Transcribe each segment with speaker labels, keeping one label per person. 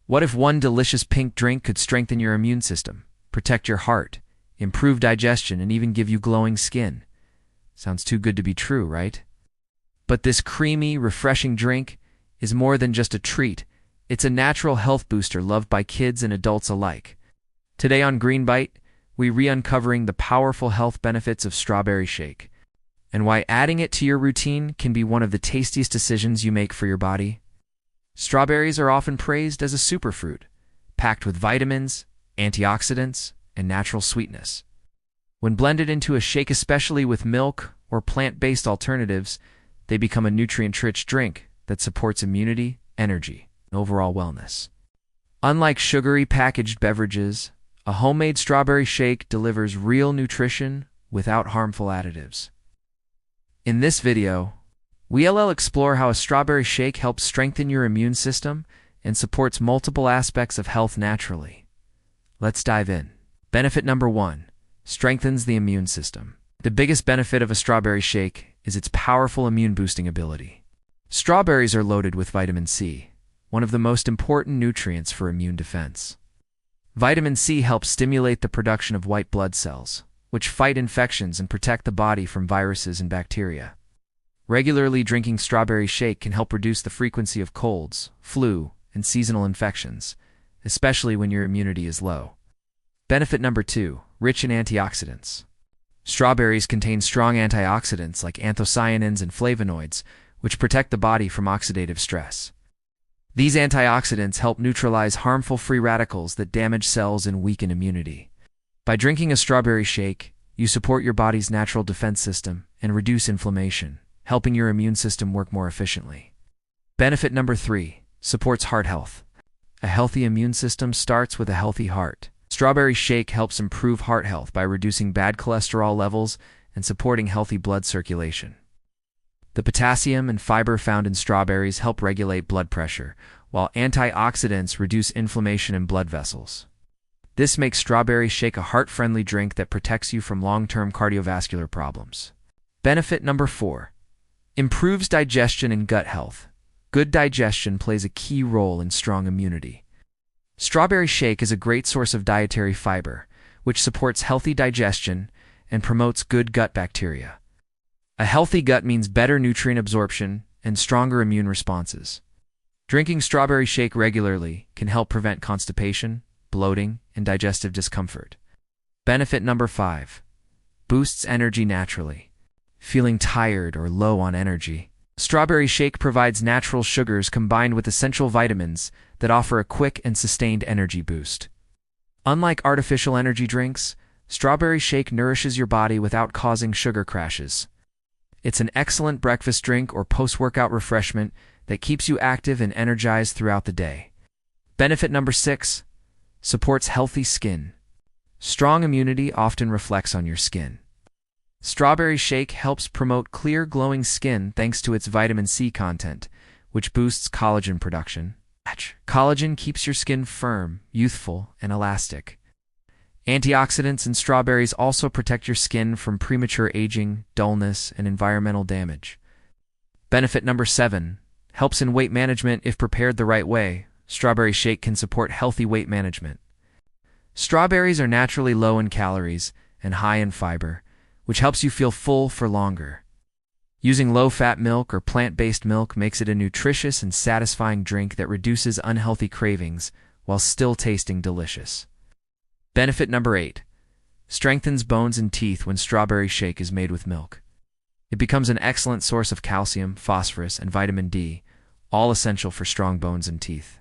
Speaker 1: What if one delicious pink drink could strengthen your immune system, protect your heart, improve digestion, and even give you glowing skin? Sounds too good to be true, right? But this creamy, refreshing drink is more than just a treat. It's a natural health booster loved by kids and adults alike. Today on Green Bite, we uncovering the powerful health benefits of strawberry shake and why adding it to your routine can be one of the tastiest decisions you make for your body. Strawberries are often praised as a superfruit, packed with vitamins, antioxidants, and natural sweetness. When blended into a shake, especially with milk or plant-based alternatives, they become a nutrient-rich drink that supports immunity, energy, and overall wellness. Unlike sugary packaged beverages, a homemade strawberry shake delivers real nutrition without harmful additives. In this video, we'll explore how a strawberry shake helps strengthen your immune system and supports multiple aspects of health naturally. Let's dive in. Benefit number 1, strengthens the immune system. The biggest benefit of a strawberry shake is its powerful immune-boosting ability. Strawberries are loaded with vitamin C, one of the most important nutrients for immune defense. Vitamin C helps stimulate the production of white blood cells, which fight infections and protect the body from viruses and bacteria. Regularly drinking strawberry shake can help reduce the frequency of colds, flu, and seasonal infections, especially when your immunity is low. Benefit number 2, rich in antioxidants. Strawberries contain strong antioxidants like anthocyanins and flavonoids, which protect the body from oxidative stress. These antioxidants help neutralize harmful free radicals that damage cells and weaken immunity. By drinking a strawberry shake, you support your body's natural defense system and reduce inflammation, helping your immune system work more efficiently. Benefit number 3, supports heart health. A healthy immune system starts with a healthy heart. Strawberry shake helps improve heart health by reducing bad cholesterol levels and supporting healthy blood circulation. The potassium and fiber found in strawberries help regulate blood pressure, while antioxidants reduce inflammation in blood vessels. This makes strawberry shake a heart-friendly drink that protects you from long-term cardiovascular problems. Benefit number 4, improves digestion and gut health. Good digestion plays a key role in strong immunity. Strawberry shake is a great source of dietary fiber, which supports healthy digestion and promotes good gut bacteria. A healthy gut means better nutrient absorption and stronger immune responses. Drinking strawberry shake regularly can help prevent constipation, bloating, and digestive discomfort. Benefit number 5, boosts energy naturally. Feeling tired or low on energy? Strawberry shake provides natural sugars combined with essential vitamins that offer a quick and sustained energy boost. Unlike artificial energy drinks, strawberry shake nourishes your body without causing sugar crashes. It's an excellent breakfast drink or post-workout refreshment that keeps you active and energized throughout the day. Benefit number 6, supports healthy skin. Strong immunity often reflects on your skin. Strawberry shake helps promote clear, glowing skin thanks to its vitamin C content, which boosts collagen production. Collagen keeps your skin firm, youthful, and elastic. Antioxidants in strawberries also protect your skin from premature aging, dullness, and environmental damage. Benefit number 7, helps in weight management if prepared the right way. Strawberry shake can support healthy weight management. Strawberries are naturally low in calories and high in fiber, which helps you feel full for longer. Using low-fat milk or plant-based milk makes it a nutritious and satisfying drink that reduces unhealthy cravings while still tasting delicious. Benefit number 8, strengthens bones and teeth when strawberry shake is made with milk. It becomes an excellent source of calcium, phosphorus, and vitamin D, all essential for strong bones and teeth.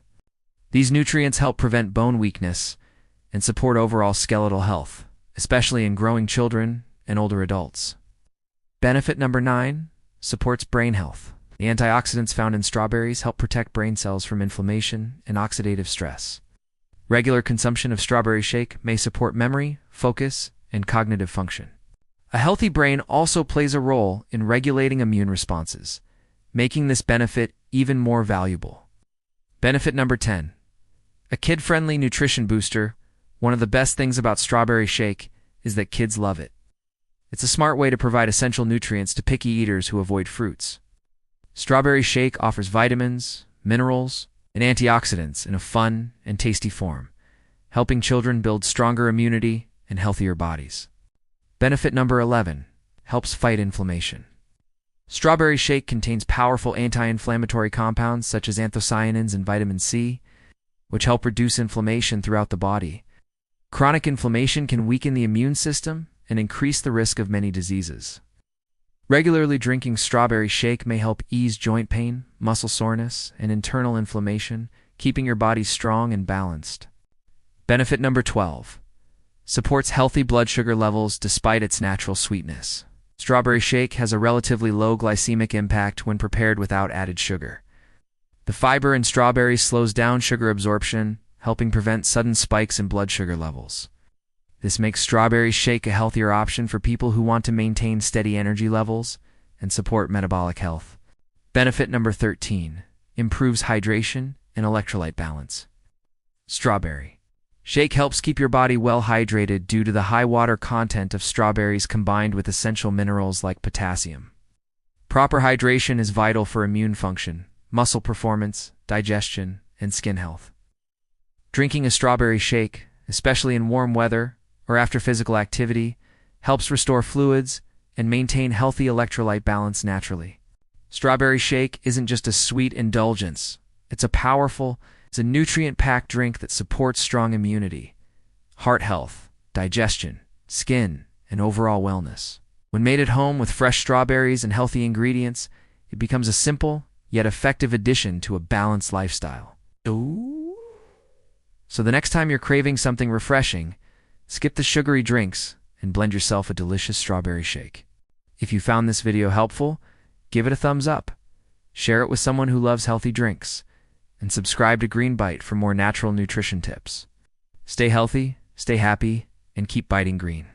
Speaker 1: These nutrients help prevent bone weakness and support overall skeletal health, especially in growing children and older adults. Benefit number 9, supports brain health. The antioxidants found in strawberries help protect brain cells from inflammation and oxidative stress. Regular consumption of strawberry shake may support memory, focus, and cognitive function. A healthy brain also plays a role in regulating immune responses, making this benefit even more valuable. Benefit number 10, a kid-friendly nutrition booster. One of the best things about strawberry shake is that kids love it. It's a smart way to provide essential nutrients to picky eaters who avoid fruits. Strawberry shake offers vitamins, minerals, and antioxidants in a fun and tasty form, helping children build stronger immunity and healthier bodies. Benefit number 11, helps fight inflammation. Strawberry shake contains powerful anti-inflammatory compounds such as anthocyanins and vitamin C, which help reduce inflammation throughout the body. Chronic inflammation can weaken the immune system and increase the risk of many diseases. Regularly drinking strawberry shake may help ease joint pain, muscle soreness, and internal inflammation, keeping your body strong and balanced. Benefit number 12, supports healthy blood sugar levels despite its natural sweetness. Strawberry shake has a relatively low glycemic impact when prepared without added sugar. The fiber in strawberries slows down sugar absorption, helping prevent sudden spikes in blood sugar levels. This makes strawberry shake a healthier option for people who want to maintain steady energy levels and support metabolic health. Benefit number 13, improves hydration and electrolyte balance. Strawberry shake helps keep your body well hydrated due to the high water content of strawberries combined with essential minerals like potassium. Proper hydration is vital for immune function, muscle performance, digestion, and skin health. Drinking a strawberry shake, especially in warm weather or after physical activity, helps restore fluids and maintain healthy electrolyte balance naturally. Strawberry shake isn't just a sweet indulgence. It's a nutrient-packed drink that supports strong immunity, heart health, digestion, skin, and overall wellness. When made at home with fresh strawberries and healthy ingredients, it becomes a simple yet effective addition to a balanced lifestyle. Ooh. So the next time you're craving something refreshing, skip the sugary drinks and blend yourself a delicious strawberry shake. If you found this video helpful, give it a thumbs up, share it with someone who loves healthy drinks, and subscribe to Green Bite for more natural nutrition tips. Stay healthy, stay happy, and keep biting green.